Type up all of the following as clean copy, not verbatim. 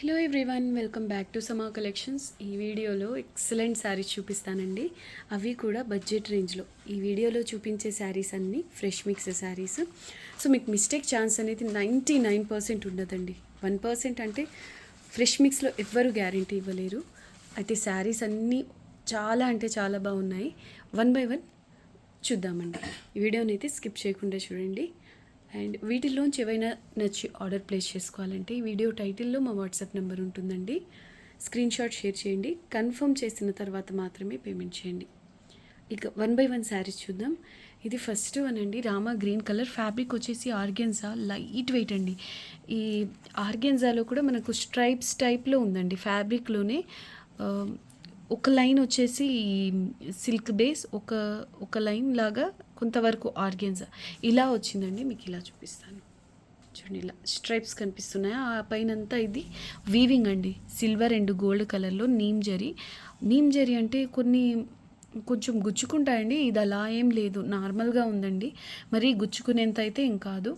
Hello everyone, welcome back to సమా collections. ఈ వీడియోలో ఎక్సలెంట్ శారీస్ చూపిస్తానండి. అవి కూడా బడ్జెట్ రేంజ్లో. ఈ వీడియోలో చూపించే శారీస్ అన్నీ ఫ్రెష్ మిక్స్ శారీస్. సో మీకు మిస్టేక్ ఛాన్స్ అనేది 99% ఉండదండి. 1% అంటే ఫ్రెష్ మిక్స్లో ఎవ్వరు గ్యారంటీ ఇవ్వలేరు. అయితే శారీస్ అన్నీ చాలా అంటే చాలా బాగున్నాయి. వన్ బై వన్ చూద్దామండి. ఈ వీడియోని అయితే స్కిప్ చేయకుండా చూడండి. అండ్ వీటిల్లోంచి ఏవైనా నచ్చి ఆర్డర్ ప్లేస్ చేసుకోవాలంటే ఈ వీడియో టైటిల్లో మా వాట్సాప్ నెంబర్ ఉంటుందండి. స్క్రీన్ షాట్ షేర్ చేయండి. కన్ఫర్మ్ చేసిన తర్వాత మాత్రమే పేమెంట్ చేయండి. ఇక వన్ బై వన్ శారీస్ చూద్దాం. ఇది ఫస్ట్ వన్ అండి, రామా గ్రీన్ కలర్. ఫ్యాబ్రిక్ వచ్చేసి ఆర్గెన్జా, లైట్ వెయిట్ అండి. ఈ ఆర్గెన్జాలో కూడా మనకు స్ట్రైప్స్ టైప్లో ఉందండి. ఫ్యాబ్రిక్లోనే ఒక లైన్ వచ్చేసి సిల్క్ బేస్, ఒక లైన్ లాగా కొంతవరకు ఆర్గెన్జా ఇలా వచ్చిందండి. మీకు ఇలా చూపిస్తాను చూడండి. ఇలా స్ట్రైప్స్ కనిపిస్తున్నాయి. ఆ పైన అంతా ఇది వీవింగ్ అండి. సిల్వర్ అండ్ గోల్డ్ కలర్లో నీమ్ జరీ అంటే కొంచెం గుచ్చుకుంటాయండి. ఇది అలా ఏం లేదు, నార్మల్గా ఉందండి. మరీ గుచ్చుకునేంత అయితే ఏం కాదు.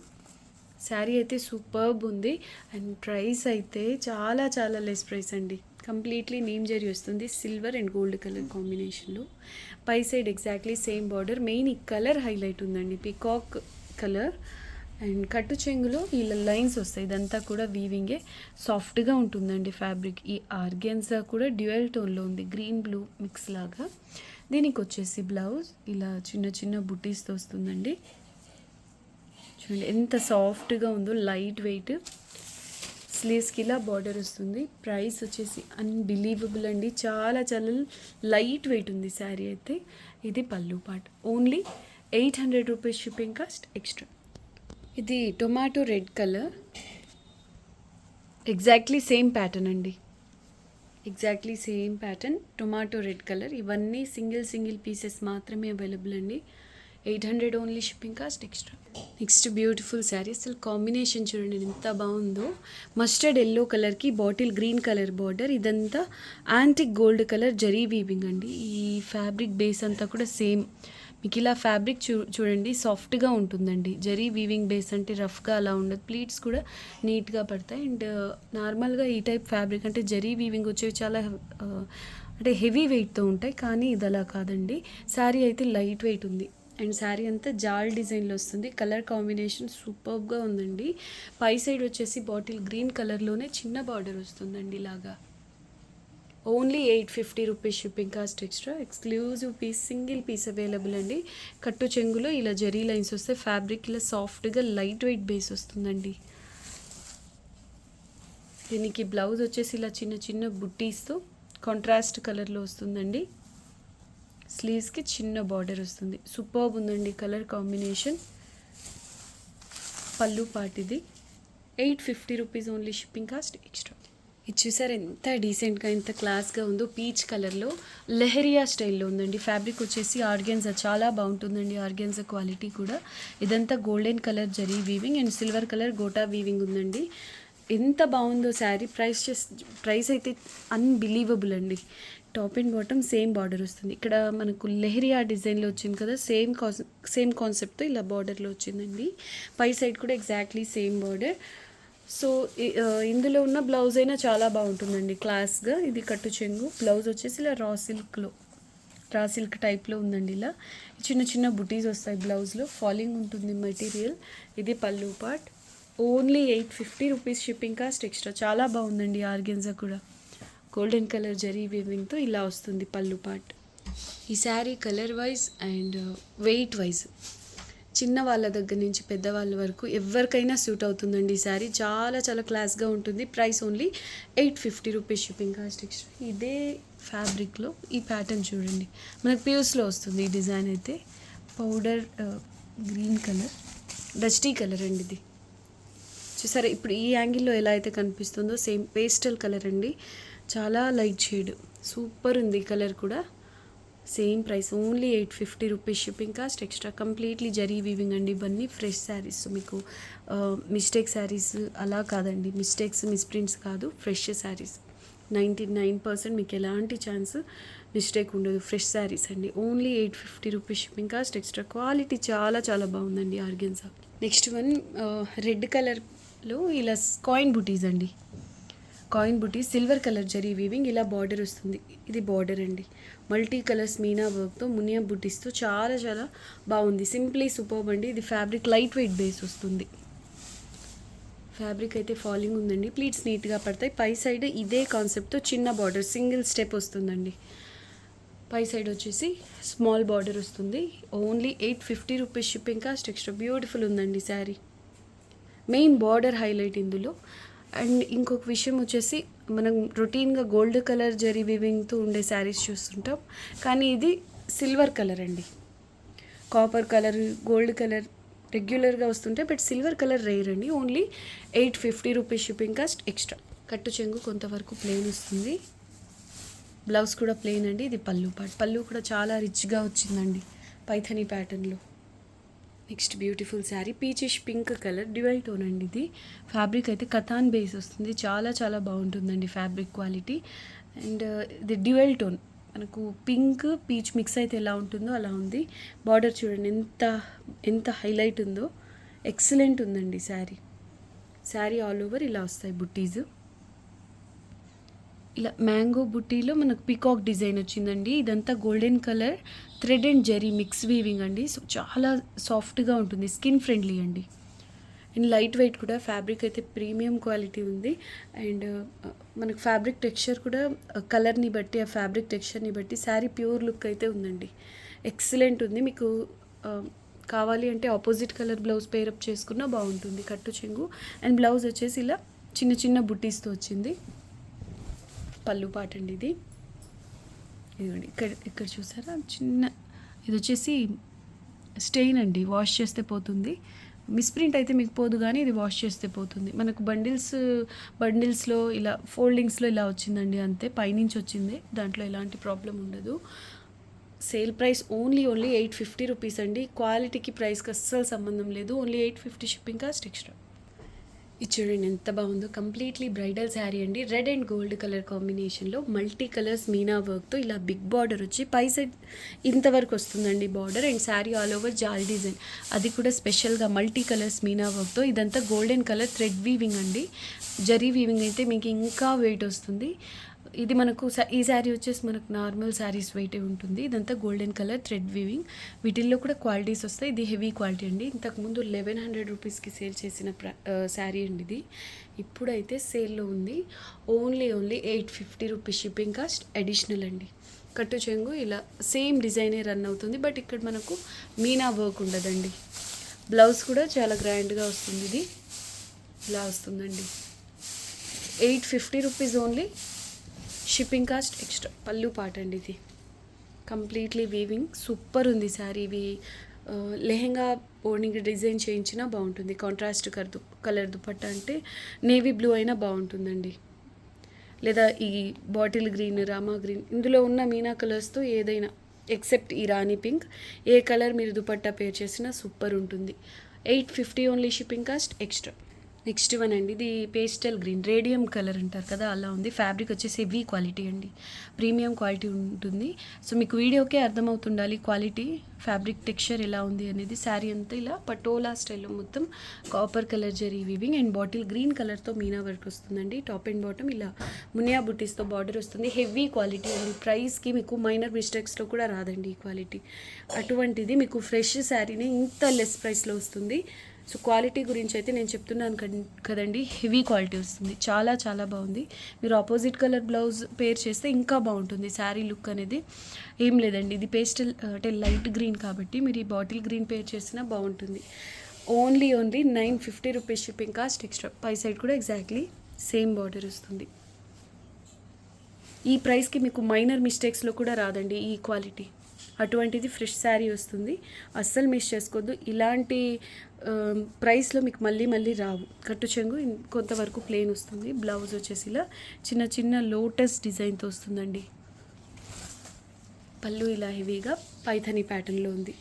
శారీ అయితే సూపర్బ్ ఉంది. అండ్ ప్రైస్ అయితే చాలా చాలా లెస్ ప్రైస్ అండి. కంప్లీట్లీ నీమ్ జరీ వస్తుంది, సిల్వర్ అండ్ గోల్డ్ కలర్ కాంబినేషన్లో. పై side exactly same border. Main ఈ కలర్ హైలైట్ ఉందండి, పీకాక్ కలర్. అండ్ కట్టు చెంగులో ఇలా లైన్స్ వస్తాయి. ఇదంతా కూడా వీవింగే. సాఫ్ట్గా ఉంటుందండి ఫ్యాబ్రిక్. ఈ ఆర్గెన్జా కూడా డ్యూయల్ టోన్లో ఉంది, గ్రీన్ బ్లూ మిక్స్ లాగా. దీనికి వచ్చేసి బ్లౌజ్ ఇలా చిన్న చిన్న బుటీస్తో వస్తుందండి. చూడండి ఎంత సాఫ్ట్గా ఉందో, లైట్ వెయిట్. స్లీవ్స్కి ఇలా బార్డర్ వస్తుంది. ప్రైస్ వచ్చేసి అన్బిలీవబుల్ అండి. చాలా చాలా లైట్ వెయిట్ ఉంది శారీ అయితే. ఇది పళ్ళు part. Only 800 rupees shipping cost extra. ఇది tomato red colour. Exactly same pattern అండి. Exactly same pattern, tomato red colour. ఇవన్నీ సింగిల్ పీసెస్ మాత్రమే అవైలబుల్ అండి. 800 only shipping cost extra. Next beautiful sari. అసలు కాంబినేషన్ చూడండి ఎంత బాగుందో. మస్టర్డ్ ఎల్లో కలర్కి బాటిల్ గ్రీన్ కలర్ బార్డర్. ఇదంతా యాంటిక్ గోల్డ్ కలర్ జరీ వీవింగ్ అండి. ఈ ఫ్యాబ్రిక్ బేస్ అంతా కూడా సేమ్. మీకు ఇలా ఫ్యాబ్రిక్ చూడండి, సాఫ్ట్గా ఉంటుందండి. జరీ వీవింగ్ బేస్ అంటే రఫ్గా అలా ఉండదు. ప్లీట్స్ కూడా నీట్గా పడతాయి. అండ్ నార్మల్గా ఈ టైప్ ఫ్యాబ్రిక్ అంటే జరీ వీవింగ్ వచ్చేవి చాలా అంటే హెవీ వెయిట్తో ఉంటాయి, కానీ ఇది అలా కాదండి. శారీ అయితే లైట్ వెయిట్ ఉంది. అండ్ శారీ అంతా జాల్ డిజైన్లో వస్తుంది. కలర్ కాంబినేషన్ సూపర్గా ఉందండి. పై సైడ్ వచ్చేసి బాటిల్ గ్రీన్ కలర్లోనే చిన్న బార్డర్ వస్తుందండి ఇలాగా. Only 850 rupees shipping cost extra. Exclusive piece, single piece available అండి. కట్టు చెంగులో ఇలా జరీ లైన్స్ వస్తే ఫ్యాబ్రిక్ ఇలా సాఫ్ట్గా లైట్ వెయిట్ బేస్ వస్తుందండి. దీనికి బ్లౌజ్ వచ్చేసి ఇలా చిన్న చిన్న బుట్టీస్తో కాంట్రాస్ట్ కలర్లో వస్తుందండి. స్లీవ్స్కి చిన్న బార్డర్ వస్తుంది. సూపర్బ్ ఉందండి కలర్ కాంబినేషన్. పళ్ళు పార్ట్. ఇది 850 rupees only shipping cost extra. ఇది చూసారు ఎంత డీసెంట్గా, ఎంత క్లాస్గా ఉందో. పీచ్ కలర్లో లెహరియా స్టైల్లో ఉందండి. ఫ్యాబ్రిక్ వచ్చేసి ఆర్గెన్జా, చాలా బాగుంటుందండి ఆర్గెన్జా క్వాలిటీ కూడా. ఇదంతా గోల్డెన్ కలర్ జరీ weaving and silver colour gota weaving ఉందండి. ఎంత బాగుందో శారీ. ప్రైస్ అయితే అన్బిలీవబుల్ అండి. Top and bottom same border వస్తుంది. ఇక్కడ మనకు లెహరియా డిజైన్లో వచ్చింది కదా, సేమ్ కాన్సెప్ట్తో ఇలా బార్డర్లో వచ్చిందండి. పై సైడ్ కూడా ఎగ్జాక్ట్లీ సేమ్ బార్డర్. సో ఇందులో ఉన్న బ్లౌజ్ అయినా చాలా బాగుంటుందండి క్లాస్గా. ఇది కట్టు చెంగు. బ్లౌజ్ వచ్చేసి ఇలా రా సిల్క్ టైప్లో ఉందండి. ఇలా చిన్న చిన్న బుటీస్ వస్తాయి బ్లౌజ్లో. ఫాలింగ్ ఉంటుంది మెటీరియల్. ఇది పళ్ళు part. Only 850 rupees shipping cost extra. చాలా బాగుందండి ఆర్గెన్జా కూడా. గోల్డెన్ కలర్ జరీ వీవింగ్తో ఇలా వస్తుంది పళ్ళు పార్ట్. ఈ sari colour wise and wait wise చిన్న వాళ్ళ దగ్గర నుంచి పెద్దవాళ్ళ వరకు ఎవరికైనా సూట్ అవుతుందండి. ఈ శారీ చాలా చాలా క్లాస్గా ఉంటుంది. Price only 850 rupees shipping cost extra. ఇదే ఫ్యాబ్రిక్లో ఈ ప్యాటర్న్ చూడండి, మనకు ప్యూర్స్లో వస్తుంది. ఈ డిజైన్ అయితే powder green colour, dusty colour అండి ఇది. చూసారా ఇప్పుడు ఈ యాంగిల్లో ఎలా అయితే కనిపిస్తుందో సేమ్ పేస్టల్ కలర్ అండి. చాలా లైట్ షేడ్, సూపర్ ఉంది కలర్ కూడా. Same price only 850 rupees shipping cost extra. Completely జరీ వీవింగ్ అండి. ఇవన్నీ ఫ్రెష్ శారీస్. మీకు మిస్టేక్ శారీస్ అలా కాదండి. మిస్ప్రింట్స్ కాదు, ఫ్రెష్ శారీస్. 99% మీకు ఎలాంటి ఛాన్స్ మిస్టేక్ ఉండదు. ఫ్రెష్ శారీస్ అండి. Only 850 rupees shipping cost extra. Quality చాలా చాలా బాగుందండి ఆర్గెన్జా. నెక్స్ట్ వన్ రెడ్ కలర్లో ఇలా కాయిన్ బుటీస్ అండి. కాయిన్ బుటీ సిల్వర్ కలర్ జరీ వీవింగ్, ఇలా బార్డర్ వస్తుంది. ఇది బార్డర్ అండి. మల్టీ కలర్స్ మీనా వర్క్తో మునియా బుటీస్తో చాలా చాలా బాగుంది. సింప్లీ సూపర్బ్ అండి. ఇది ఫ్యాబ్రిక్ లైట్ వెయిట్ బేస్ వస్తుంది. ఫ్యాబ్రిక్ అయితే ఫాలింగ్ ఉందండి. ప్లీట్స్ నీట్గా పడతాయి. పై సైడ్ ఇదే కాన్సెప్ట్తో చిన్న బార్డర్ సింగిల్ స్టెప్ వస్తుందండి. పై సైడ్ వచ్చేసి స్మాల్ బార్డర్ వస్తుంది. Only 850 rupees shipping cost extra. Beautiful ఉందండి శారీ. మెయిన్ బార్డర్ హైలైట్ ఇందులో. అండ్ ఇంకొక విషయం వచ్చేసి మనం రొటీన్గా గోల్డ్ కలర్ జరీ వీవింగ్తో ఉండే శారీస్ చూస్తుంటాం, కానీ ఇది సిల్వర్ కలర్ అండి. కాపర్ కలర్, గోల్డ్ కలర్ రెగ్యులర్గా వస్తుంటే, బట్ సిల్వర్ కలర్ రేర్ అండి. Only 850 rupees shipping cost extra. కట్టు చెంగు కొంతవరకు ప్లెయిన్ వస్తుంది. బ్లౌజ్ కూడా ప్లెయిన్ అండి. ఇది పళ్ళు పార్ట్. పళ్ళు కూడా చాలా రిచ్గా వచ్చిందండి పైథనీ ప్యాటర్న్లో. Next beautiful sari peachish pink colour dual tone అండి. ఇది ఫ్యాబ్రిక్ అయితే కథాన్ బేస్ వస్తుంది. చాలా చాలా బాగుంటుందండి ఫ్యాబ్రిక్ క్వాలిటీ. అండ్ ఇది డ్యూయల్ టోన్, మనకు పింక్ పీచ్ మిక్స్ అయితే ఎలా ఉంటుందో అలా ఉంది. బార్డర్ చూడండి ఎంత హైలైట్ ఉందో. ఎక్సలెంట్ ఉందండి శారీ ఆల్ ఓవర్ ఇలా వస్తాయి బుట్టీస్. ఇలా మ్యాంగో బుట్టీలో మనకు పీకాక్ డిజైన్ వచ్చిందండి. ఇదంతా golden colour thread and zari mix weaving అండి. సో చాలా సాఫ్ట్గా ఉంటుంది, స్కిన్ ఫ్రెండ్లీ అండి. అండ్ లైట్ వెయిట్ కూడా. ఫ్యాబ్రిక్ అయితే ప్రీమియం క్వాలిటీ ఉంది. అండ్ మనకు ఫ్యాబ్రిక్ టెక్స్చర్ కూడా కలర్ని బట్టి, ఆ ఫ్యాబ్రిక్ టెక్స్చర్ని బట్టి శారీ ప్యూర్ లుక్ అయితే ఉందండి. ఎక్సలెంట్ ఉంది. మీకు కావాలి అంటే ఆపోజిట్ కలర్ బ్లౌజ్ పేరప్ చేసుకున్నా బాగుంటుంది. కట్టు చెంగు అండ్ బ్లౌజ్ వచ్చేసి ఇలా చిన్న చిన్న బుట్టీస్తో వచ్చింది. పళ్ళు పాట అండి ఇది. ఇదిగోండి ఇక్కడ చూసారా చిన్న, ఇది వచ్చేసి స్టెయిన్ అండి. వాష్ చేస్తే మిస్ప్రింట్ అయితే మీకు పోదు, కానీ ఇది వాష్ చేస్తే పోతుంది. మనకు బండిల్స్లో ఇలా ఫోల్డింగ్స్లో ఇలా వచ్చిందండి, అంతే. పైనుంచి వచ్చింది, దాంట్లో ఎలాంటి ప్రాబ్లం ఉండదు. సేల్ ప్రైస్ ఓన్లీ 850 రూపీస్ అండి. క్వాలిటీకి ప్రైస్కి అస్సలు సంబంధం లేదు. Only 850 shipping cost extra. ఇది చూడండి ఎంత బాగుందో. కంప్లీట్లీ బ్రైడల్ శారీ అండి. రెడ్ అండ్ గోల్డ్ కలర్ కాంబినేషన్లో మల్టీ కలర్స్ మీనా వర్క్తో ఇలా బిగ్ బార్డర్ వచ్చి పై సైడ్ ఇంతవరకు వస్తుందండి border. And sari all over జాల్ డిజైన్, అది కూడా స్పెషల్గా మల్టీ కలర్స్ మీనా వర్క్తో. ఇదంతా గోల్డెన్ కలర్ థ్రెడ్ వీవింగ్ అండి. జరీ వీవింగ్ అయితే మీకు ఇంకా వెయిట్ వస్తుంది. ఇది మనకు ఈ శారీ వచ్చేసి మనకు నార్మల్ శారీస్ వెయిటే ఉంటుంది. ఇదంతా గోల్డెన్ కలర్ థ్రెడ్ వీవింగ్. వీటిల్లో కూడా క్వాలిటీస్ వస్తాయి. ఇది హెవీ క్వాలిటీ అండి. ఇంతకుముందు 1100 రూపీస్కి సేల్ చేసిన శారీ అండి ఇది. ఇప్పుడైతే సేల్లో ఉంది. Only 850 rupees shipping cost additional అండి. కట్టు చెంగు ఇలా సేమ్ డిజైనే రన్ అవుతుంది, బట్ ఇక్కడ మనకు మీనా వర్క్ ఉండదండి. బ్లౌజ్ కూడా చాలా గ్రాండ్గా వస్తుంది. ఇది ఇలా వస్తుందండి. 850 rupees only shipping cost extra. పళ్ళు పాట అండి ఇది. కంప్లీట్లీ వీవింగ్ సూపర్ ఉంది శారీ. ఇవి లెహెంగా ఓణికి డిజైన్ చేయించినా బాగుంటుంది. కాంట్రాస్ట్ కలర్ దుపట్టా అంటే నేవీ బ్లూ అయినా బాగుంటుందండి, లేదా ఈ బాటిల్ గ్రీన్, రామా గ్రీన్, ఇందులో ఉన్న మీనా కలర్స్తో ఏదైనా ఎక్సెప్ట్ ఈ రాణి పింక్, ఏ కలర్ మీరు దుపట్టా పేర్ చేసినా సూపర్ ఉంటుంది. 850 only shipping cost extra. Next one అండి. ఇది పేస్టల్ గ్రీన్, రేడియం కలర్ అంటారు కదా, అలా ఉంది. ఫ్యాబ్రిక్ వచ్చేసి హెవీ క్వాలిటీ అండి. ప్రీమియం క్వాలిటీ ఉంటుంది. సో మీకు వీడియోకే అర్థమవుతుండాలి క్వాలిటీ, ఫ్యాబ్రిక్ టెక్స్చర్ ఎలా ఉంది అనేది. శారీ అంతా ఇలా పటోలా స్టైల్లో మొత్తం కాపర్ కలర్ జరీ వీవింగ్ అండ్ బాటిల్ గ్రీన్ కలర్తో మీనా వర్క్ వస్తుందండి. టాప్ అండ్ బాటమ్ ఇలా మునియా బుటీస్తో బార్డర్ వస్తుంది. హెవీ క్వాలిటీ అండి. ప్రైస్కి మీకు మైనర్ మిస్టేక్స్లో కూడా రాదండి ఈ క్వాలిటీ. అటువంటిది మీకు ఫ్రెష్ శారీని ఇంత లెస్ ప్రైస్లో వస్తుంది. సో క్వాలిటీ గురించి అయితే నేను చెప్తున్నాను కదండి, హెవీ క్వాలిటీ వస్తుంది. చాలా చాలా బాగుంది. మీరు ఆపోజిట్ కలర్ బ్లౌజ్ పేర్ చేస్తే ఇంకా బాగుంటుంది శారీ లుక్ అనేది. ఏం లేదండి, ఇది పేస్టల్ అంటే లైట్ గ్రీన్ కాబట్టి మీరు ఈ బాటిల్ గ్రీన్ పేర్ చేసినా బాగుంటుంది. Only 950 rupees shipping cost extra. పై సైడ్ కూడా ఎగ్జాక్ట్లీ సేమ్ బార్డర్ వస్తుంది. ఈ ప్రైస్కి మీకు మైనర్ మిస్టేక్స్లో కూడా రాదండి ఈ క్వాలిటీ. అటువంటిది ఫ్రెష్ శారీ వస్తుంది. అస్సలు మిస్ చేసుకోవద్దు. ఇలాంటి ప్రైస్లో మీకు మళ్ళీ రావు. కట్టు చెంగు కొంతవరకు ప్లెయిన్ వస్తుంది. బ్లౌజ్ వచ్చేసి ఇలా చిన్న చిన్న లోటస్ డిజైన్తో వస్తుందండి. పళ్ళు ఇలా హెవీగా పైథనీ ప్యాటర్న్లో ఉంది.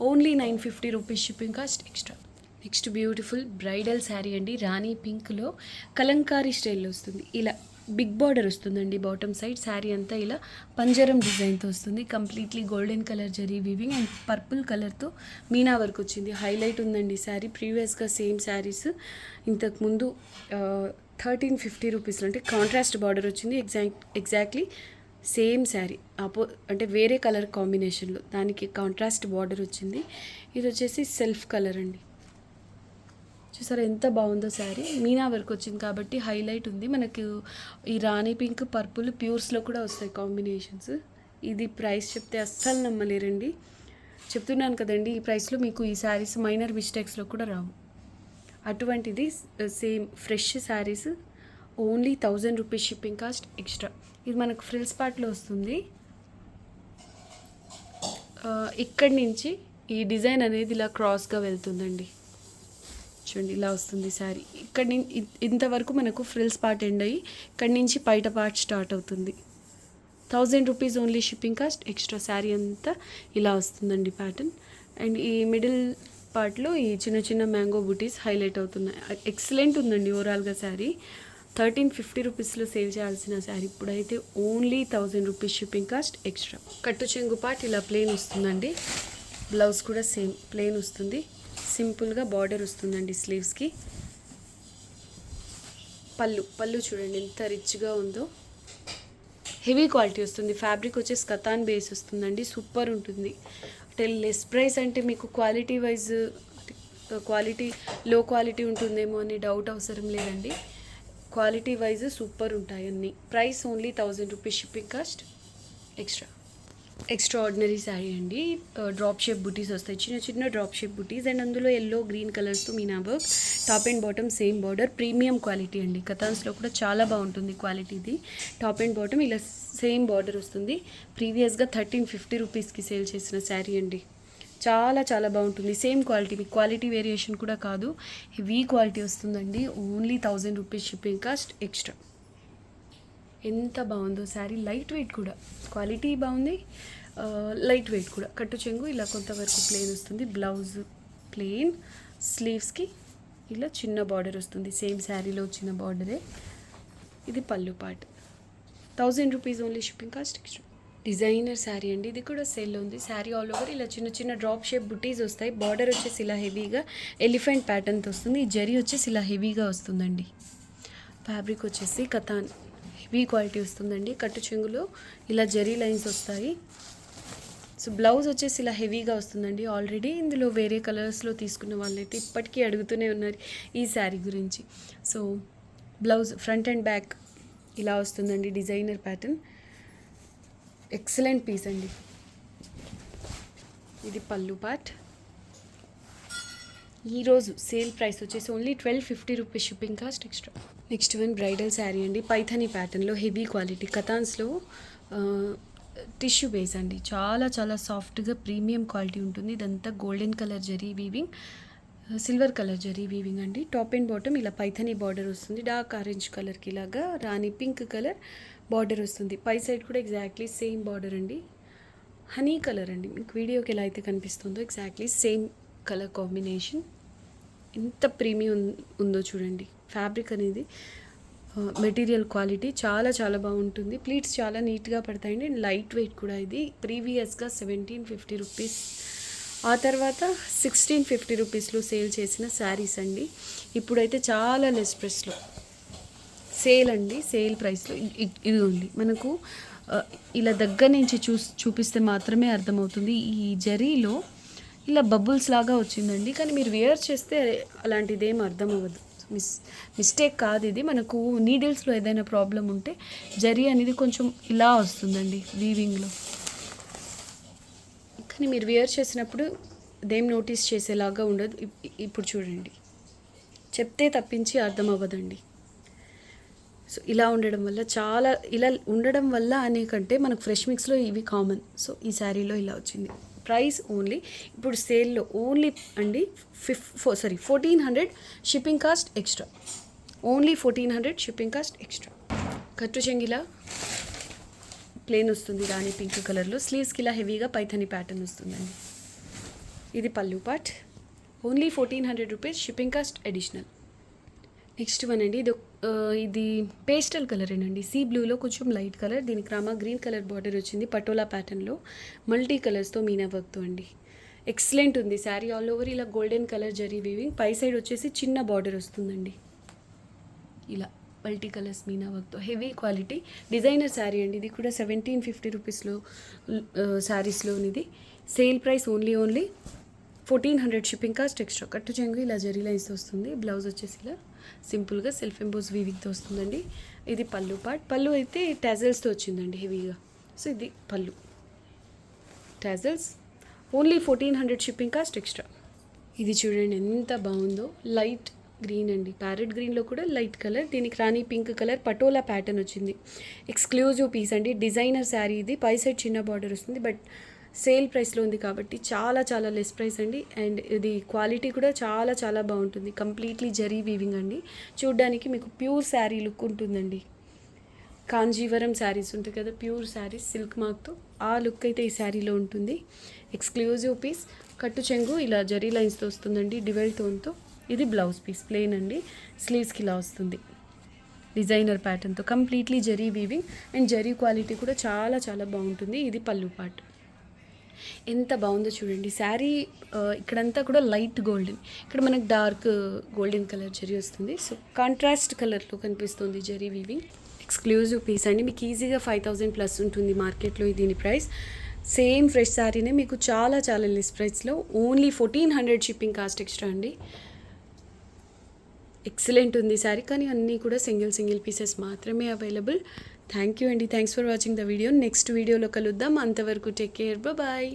Only 950 rupees shipping cost extra. Next beautiful bridal sari అండి. రాణి పింక్లో కలంకారీ స్టైల్లో వస్తుంది. ఇలా బిగ్ బార్డర్ వస్తుందండి బాటమ్ సైడ్. శారీ అంతా ఇలా పంజరం డిజైన్తో వస్తుంది. కంప్లీట్లీ గోల్డెన్ కలర్ జరీ వీవింగ్ అండ్ పర్పుల్ కలర్తో మీనా వర్క్ వచ్చింది. హైలైట్ ఉందండి శారీ. ప్రీవియస్గా సేమ్ శారీస్ ఇంతకుముందు 1350 రూపీస్లో అంటే కాంట్రాస్ట్ బార్డర్ వచ్చింది. ఎగ్జాక్ట్లీ సేమ్ శారీ అంటే వేరే కలర్ కాంబినేషన్లో దానికి కాంట్రాస్ట్ బార్డర్ వచ్చింది. ఇది వచ్చేసి సెల్ఫ్ కలర్ అండి. చూసారా ఎంత బాగుందో శారీ. మీనా వర్క్ వచ్చింది కాబట్టి హైలైట్ ఉంది. మనకు ఈ రాణి పింక్ పర్పుల్ ప్యూర్స్లో కూడా వస్తాయి కాంబినేషన్స్. ఇది ప్రైస్ చెప్తే అస్సలు నమ్మలేరండి. చెప్తున్నాను కదండి, ఈ ప్రైస్లో మీకు ఈ శారీస్ మైనర్ మిస్టేక్స్లో కూడా రావు. అటువంటిది same fresh saris only 1000 rupees shipping cost extra. ఇది మనకు ఫ్రిల్స్ పార్ట్లో వస్తుంది. ఇక్కడి నుంచి ఈ డిజైన్ అనేది ఇలా క్రాస్గా వెళ్తుందండి. చూడండి ఇలా వస్తుంది శారీ. ఇక్కడ నుంచి ఇంతవరకు మనకు ఫ్రిల్స్ పార్ట్ ఎండ్ అయ్యి ఇక్కడి నుంచి పైట పార్ట్ స్టార్ట్ అవుతుంది. 1000 rupees only shipping cost extra. Sari అంతా ఇలా వస్తుందండి ప్యాటర్న్. అండ్ ఈ మిడిల్ పార్ట్లో ఈ చిన్న చిన్న మ్యాంగో బూటీస్ హైలైట్ అవుతున్నాయి. ఎక్సలెంట్ ఉందండి ఓవరాల్గా శారీ. 1350 రూపీస్లో సేల్ చేయాల్సిన శారీ ఇప్పుడైతే only 1000 rupees shipping cost extra. కట్టు చెంగు పార్ట్ ఇలా ప్లెయిన్ వస్తుందండి. బ్లౌజ్ కూడా సేమ్ ప్లెయిన్ వస్తుంది. సింపుల్గా బార్డర్ వస్తుందండి స్లీవ్స్కి. పళ్ళు చూడండి ఎంత రిచ్గా ఉందో. హెవీ క్వాలిటీ వస్తుంది. ఫ్యాబ్రిక్ వచ్చేసి కతాన్ బేస్ వస్తుందండి. సూపర్ ఉంటుంది. అంటే లెస్ ప్రైస్ అంటే మీకు క్వాలిటీ వైజ్ క్వాలిటీ లో క్వాలిటీ ఉంటుందేమో అని డౌట్ అవసరం లేదండి. క్వాలిటీ వైజ్ సూపర్ ఉంటాయి అన్నీ. Price only 1000 rupees shipping cost extra. Extraordinary sari అండి. డ్రాప్ షేప్ బుటీస్ వస్తాయి, చిన్న చిన్న డ్రాప్ షేప్ బుటీస్. అండ్ అందులో ఎల్లో గ్రీన్ కలర్స్తో మీనా వర్క్. Top and bottom same border. Premium quality అండి. కథాన్స్లో కూడా చాలా బాగుంటుంది క్వాలిటీది. టాప్ అండ్ బాటమ్ ఇలా సేమ్ బార్డర్ వస్తుంది. ప్రీవియస్గా 1350 రూపీస్కి సేల్ చేసిన శారీ అండి. చాలా చాలా బాగుంటుంది. సేమ్ క్వాలిటీ, మీకు క్వాలిటీ వేరియేషన్ కూడా కాదు, హెవీ క్వాలిటీ వస్తుందండి. Only 1000 rupees shipping cost extra. ఎంత బాగుందో శారీ. లైట్ వెయిట్ కూడా, క్వాలిటీ బాగుంది, లైట్ వెయిట్ కూడా. కట్టు చెంగు ఇలా కొంతవరకు ప్లెయిన్ వస్తుంది. బ్లౌజ్ ప్లెయిన్, స్లీవ్స్కి ఇలా చిన్న బార్డర్ వస్తుంది. సేమ్ శారీలో వచ్చిన బార్డరే. ఇది పళ్ళు part. 1000 rupees only shipping cost extra. Designer sari అండి. ఇది కూడా సేల్లో ఉంది. శారీ ఆల్ ఓవర్ ఇలా చిన్న చిన్న డ్రాప్ షేప్ బుటీస్ వస్తాయి. బార్డర్ వచ్చేసి ఇలా హెవీగా ఎలిఫెంట్ ప్యాటర్న్తో వస్తుంది. ఈ జరీ వచ్చేసి ఇలా హెవీగా వస్తుందండి. ఫ్యాబ్రిక్ వచ్చేసి కథాన్ హెవీ క్వాలిటీ వస్తుందండి. కట్టు చెంగులో ఇలా జరీ లైన్స్ వస్తాయి. సో బ్లౌజ్ వచ్చేసి ఇలా హెవీగా వస్తుందండి. ఆల్రెడీ ఇందులో వేరే కలర్స్లో తీసుకున్న వాళ్ళైతే ఇప్పటికీ అడుగుతూనే ఉన్నారు ఈ శారీ గురించి. So blouse front and back ఇలా వస్తుందండి. Designer pattern. ఎక్సలెంట్ పీస్ అండి. ఇది పళ్ళు పార్ట్. ఈరోజు సేల్ ప్రైస్ వచ్చేసి only 1250 rupees shipping cost extra. Next one bridal sari అండి. పైథానీ ప్యాటర్న్లో హెవీ క్వాలిటీ. కథాన్స్లో టిష్యూ బేస్ అండి. చాలా చాలా సాఫ్ట్గా ప్రీమియం క్వాలిటీ ఉంటుంది. ఇదంతా గోల్డెన్ కలర్ జరీ వీవింగ్, సిల్వర్ కలర్ జరీ వీవింగ్ అండి. టాప్ అండ్ బాటమ్ ఇలా పైథానీ బార్డర్ వస్తుంది. డార్క్ ఆరెంజ్ కలర్కి ఇలాగా రాణి పింక్ కలర్ బార్డర్ వస్తుంది. పై సైడ్ కూడా ఎగ్జాక్ట్లీ సేమ్ బార్డర్ అండి. హనీ కలర్ అండి. మీకు వీడియోకి ఎలా అయితే కనిపిస్తుందో ఎగ్జాక్ట్లీ సేమ్ కలర్ కాంబినేషన్. ఎంత ప్రీమియం ఉందో చూడండి. ఫ్యాబ్రిక్ అనేది మెటీరియల్ క్వాలిటీ చాలా చాలా బాగుంటుంది. ప్లీట్స్ చాలా నీట్గా పడతాయండి. లైట్ వెయిట్ కూడా. ఇది ప్రీవియస్గా 1750 రూపీస్, ఆ తర్వాత 1650 రూపీస్లో సేల్ చేసిన శారీస్ అండి. ఇప్పుడైతే చాలా లెస్ ప్రైస్లో సేల్ అండి. సేల్ ప్రైస్లో ఇది ఉంది. మనకు ఇలా దగ్గర నుంచి చూపిస్తే మాత్రమే అర్థమవుతుంది. ఈ జరీలో ఇలా బబుల్స్ లాగా వచ్చిందండి, కానీ మీరు వేర్ చేస్తే అలాంటిది ఏం అర్థం అవ్వదు. మిస్టేక్ కాదు ఇది. మనకు నీడిల్స్లో ఏదైనా ప్రాబ్లం ఉంటే జరీ అనేది కొంచెం ఇలా వస్తుందండి వీవింగ్లో, కానీ మీరు వేర్ చేసినప్పుడు అదేం నోటీస్ చేసేలాగా ఉండదు. ఇప్పుడు చూడండి, చెప్తే తప్పించి అర్థం అవ్వదండి. సో ఇలా ఉండడం వల్ల చాలా ఇలా ఉండడం వల్ల అనే కంటే మనకు ఫ్రెష్ మిక్స్లో ఇవి కామన్. సో ఈ శారీలో ఇలా వచ్చింది. ప్రైస్ ఓన్లీ ఇప్పుడు సేల్లో ఓన్లీ అండి 1400 shipping cost extra. Only 1400 shipping cost extra. కట్టు చెంగిలా ప్లెయిన్ వస్తుంది రాణి పింక్ కలర్లో. స్లీవ్స్కి ఇలా హెవీగా పైథానీ ప్యాటర్న్ వస్తుందండి. ఇది పళ్ళు part. Only 1400 rupees shipping cost additional. Next one అండి ఇది పేస్టల్ కలర్ అండి సీ బ్లూలో కొంచెం లైట్ కలర్, దీనికి రామా గ్రీన్ కలర్ బార్డర్ వచ్చింది పటోలా ప్యాటర్న్లో మల్టీ కలర్స్తో మీనా వర్క్తో అండి. ఎక్సలెంట్ ఉంది శారీ, ఆల్ ఓవర్ ఇలా గోల్డెన్ కలర్ జరీ వీవింగ్, పై సైడ్ వచ్చేసి చిన్న బార్డర్ వస్తుందండి. ఇలా మల్టీ కలర్స్ మీనా వర్క్తో హెవీ క్వాలిటీ డిజైనర్ శారీ అండి. ఇది కూడా 1750 రూపీస్లో శారీస్లోనిది. Sale price only 1400 shipping cost extra. కట్టు చెంగు ఇలా జరీ లైన్స్ వస్తుంది. బ్లౌజ్ వచ్చేసి ఇలా సింపుల్గా సెల్ఫ్ ఎంబోస్ వీవింగ్తో వస్తుందండి. ఇది పళ్ళు పార్ట్, పళ్ళు అయితే టాజల్స్తో వచ్చిందండి హెవీగా. సో ఇది పళ్ళు tassels, only 1400 shipping cost extra. ఇది చూడండి ఎంత బాగుందో, లైట్ గ్రీన్ అండి, ప్యారెట్ గ్రీన్లో కూడా లైట్ కలర్, దీనికి రాణి పింక్ కలర్ పటోలా ప్యాటర్న్ వచ్చింది. ఎక్స్క్లూజివ్ పీస్ అండి, డిజైనర్ శారీ ఇది. పై సైడ్ చిన్న బార్డర్ వస్తుంది, బట్ సేల్ ప్రైస్లో ఉంది కాబట్టి చాలా చాలా లెస్ ప్రైస్ అండి. అండ్ ఇది క్వాలిటీ కూడా చాలా చాలా బాగుంటుంది. కంప్లీట్లీ జరీ వీవింగ్ అండి. చూడ్డానికి మీకు ప్యూర్ శారీ లుక్ ఉంటుందండి. కాంజీవరం శారీస్ ఉంటాయి కదా, ప్యూర్ శారీస్ సిల్క్ మార్క్తో, ఆ లుక్ అయితే ఈ శారీలో ఉంటుంది. ఎక్స్క్లూజివ్ పీస్, కట్టు చెంగు ఇలా జరీ లైన్స్తో వస్తుందండి డివెల్ టోన్తో. ఇది బ్లౌజ్ పీస్ ప్లెయిన్ అండి, స్లీవ్స్కి ఇలా వస్తుంది డిజైనర్ ప్యాటర్న్తో, కంప్లీట్లీ జరీ వీవింగ్ అండ్ జరీ క్వాలిటీ కూడా చాలా చాలా బాగుంటుంది. ఇది పళ్ళు పార్ట్, ఎంత బాగుందో చూడండి శారీ. ఇక్కడంతా కూడా లైట్ గోల్డెన్, ఇక్కడ మనకు డార్క్ గోల్డెన్ కలర్ జరీ వస్తుంది. సో కాంట్రాస్ట్ కలర్లో కనిపిస్తుంది జరీ వీవింగ్. ఎక్స్క్లూజివ్ పీస్ అండి, మీకు ఈజీగా 5000 ప్లస్ ఉంటుంది మార్కెట్లో దీని ప్రైస్. సేమ్ ఫ్రెష్ శారీనే మీకు చాలా చాలా లెస్ ప్రైస్లో ఓన్లీ 1400 షిప్పింగ్ కాస్ట్ ఎక్స్ట్రా అండి. ఎక్సలెంట్ ఉంది శారీ, కానీ అన్నీ కూడా సింగిల్ పీసెస్ మాత్రమే అవైలబుల్. థ్యాంక్ యూ అండి, thanks for watching the video. Next వీడియోలో కలుద్దాం, అంతవరకు టేక్ కేర్, బాయ్.